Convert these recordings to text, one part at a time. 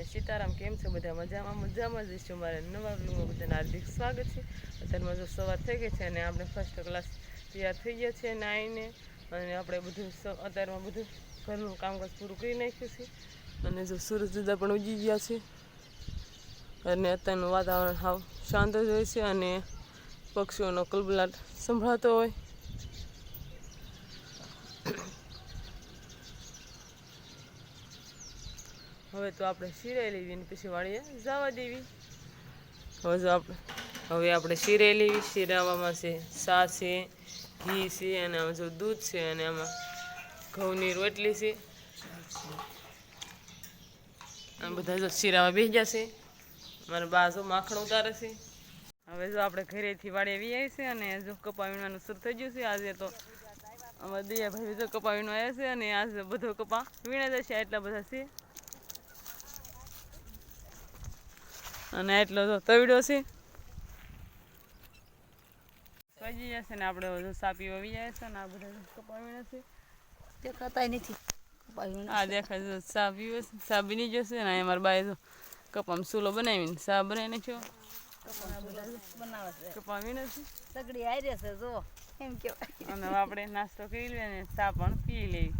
અને સીતારામ કેમ છે બધા મજામાં જઈશું મારે નવા બ્લોગમાં બધાને હાર્દિક સ્વાગત છે। અત્યારમાં જો સવાર થઈ ગઈ છે અને આપણે ફર્સ્ટ ક્લાસ તૈયાર થઈ ગયા છે નાહીને અને આપણે બધું અત્યારમાં બધું ઘરનું કામકાજ પૂરું કરી નાખ્યું છે અને જો સૂરજ દાદા પણ ઉગી ગયા છે અને અત્યારનું વાતાવરણ હાવ શાંત જ હોય છે અને પક્ષીઓનો કલબલાટ સંભળાતો હોય। હવે તો આપણે શીરાઈ લેવી ને પછી વાળીએ જવા દેવી। હવે આપણે શીરાઈ લેવી। શીરાવામાં છે સા છે, ઘી છે અને આમાં જો દૂધ છે અને આમાં ઘઉંની રોટલી છે। આમ બધા જો શીરાવા બેસી જશે। મારા બા જો માખણ ઉતારે છે। હવે જો આપણે ઘરેથી વાળીએ વી છે અને જો કપા વીણવાનું શરૂ થઈ ગયું છે। આજે તો અમારા દિયાભાઈ જો કપા વીણવા આવ્યા છે અને આજે બધો કપા વીણા જશે એટલા બધા છે અને એટલો તો તવીડો છે સજી જશે ને આપણે બધું સાપી આવી જાય છે ને આ બધા કપા વીણે છે દેખાતા નથી આ દેખાય સા પીવે સા બની જશે ને અમારા બાએ તો કપામાં ચૂલો બનાવીને સા બનાવી નાખ્યો કપા વીણે છે સગડી હારે છે જો એમ કેવાય અને હવે આપણે નાસ્તો કરી લઈએ અને ચા પણ પી લેવી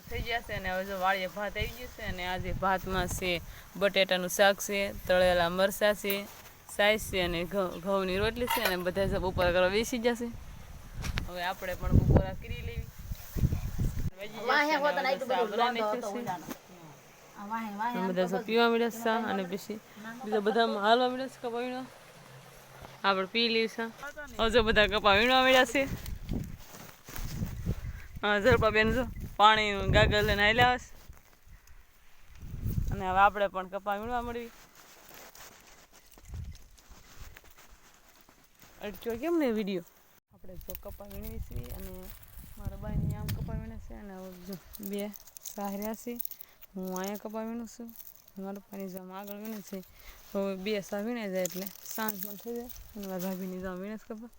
થઈ ગયા છે અને હવે જો વાળીએ ભાત આવી ગયું છે અને આજે ભાતમાં છે બટેટાનું શાક છે, તળેલા મરચાં છે, સાઈઝ છે અને ઘઉંની રોટલી છે અને બધા સબ બપોરા કરવા બેસી જશે। હવે આપણે પણ બપોરા કરી લેવી બધા પીવા મળ્યા સા અને પછી બીજા બધા હાલવા મળ્યા છે કપા વીણવા આપણે પી લેવી સા। હજુ બધા કપા વીણવા મળ્યા છે। હા ઝડપા બેન જો પાણી ગાગર લઈને હાલ્યા આવે અને હવે આપણે પણ કપા વીણવા મળવી અટક્યો કેમ ને વિડીયો આપણે જો કપા વીણવી છીએ અને મારા બાઈની આમ કપા વીણે છે અને બે સાહર્યા છે હું અહીંયા કપા વીણું છું મારા પપ્પાની જામ આગળ વીણે છે હવે બે સા વીણાઈ જાય એટલે સાંજ પણ થઈ જાય અને મારા ભાભીની જામ વીણે છે કપા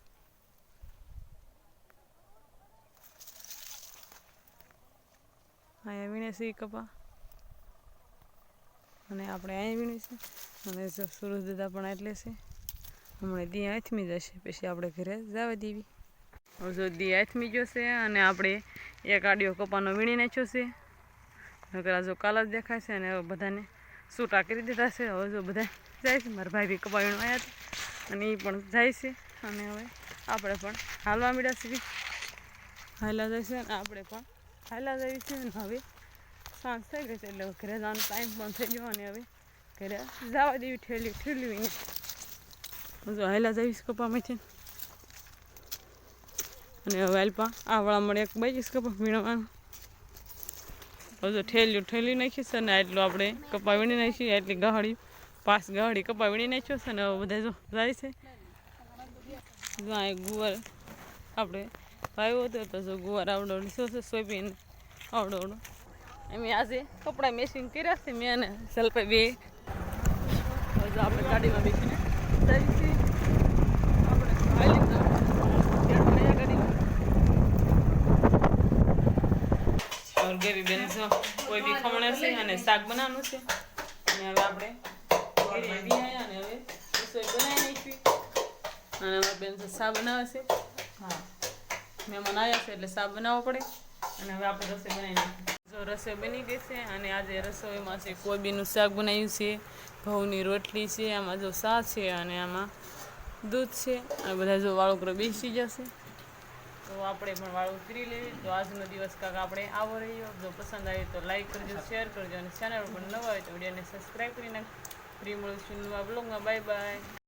અહીંયા વીણે છે એ કપા અને આપણે અહીંયા વીણી છે અને જો સુરજ દાદા પણ એટલે છે હમણાં દી આથમી જશે પછી આપણે ઘરે જવા દેવી। હવે જો દી આથમી જશે અને આપણે એક આડિયો કપાનો વીણી નાખ્યો છે નકર જો કાલા જ દેખાય છે અને હવે બધાને છૂટા કરી દીધા છે। હવે જો બધા જાય છે મારા ભાઈ બી કપા વીણવા આવ્યા હતા અને એ પણ જાય છે અને હવે આપણે પણ હાલવા મળ્યા છીએ હાલા જાય છે અને આપણે પણ હાલા જઈએ છીએ અને હવે સાંજ થઈ ગઈ છે એટલે ઘરે જવાનો ટાઈમ પણ થઈ ગયો અને હવે ઘરે જવા દેવી ઠેલવીને જો હાલા જઈશ કપામાંથી અને હવે હાલપા આ વાળા મળે એક બાઈકીશ કપા વીણવાનું હજુ ઠેલી નાખીશ અને એટલું આપણે કપા વીણી નાખીએ એટલી ગાહડી 5 ગાહડી કપા વીણી નાખ્યો છે અને હવે બધા જો જાય છે જો આ ગુવાર આપણે વાવ્યો હતો તો જો ગુવાર આવડો લીધો છે સોયાબીન આવડો એમ આજે કપડાં મેચિંગ કર્યા છે મેં અને સલ્પે બે હવે આપણે ગાડીમાં બેસીને જઈએ છીએ ગેવી બેન કોઈ બી ખમણે છે અને શાક બનાવવાનું છે અને હવે આપણે અને હવે રસોઈ બનાવી નાખી અને અમારા બેન શા બનાવે છે હા મહેમાન આવ્યા છે એટલે શા બનાવવો પડે અને હવે આપણે રસોઈ બનાવી નાખી જો રસોઈ બની ગઈ છે અને આજે રસોઈમાં છે કોબીનું શાક બનાવ્યું છે, ઘઉંની રોટલી છે, આમાં જો શા છે અને આમાં દૂધ છે અને બધા જો વાળો કરો બેસી જશે તો આપણે પણ વાળું કરી લેવી। તો આજનો દિવસ કાંક આપણે આવો રહ્યો જો પસંદ આવે તો લાઈક કરજો, શેર કરજો અને ચેનલ પર નવા હોય તો વિડીયોને સબસ્ક્રાઈબ કરી નાખો। ફ્રી મળીશું નવા બ્લોગમાં। Bye bye.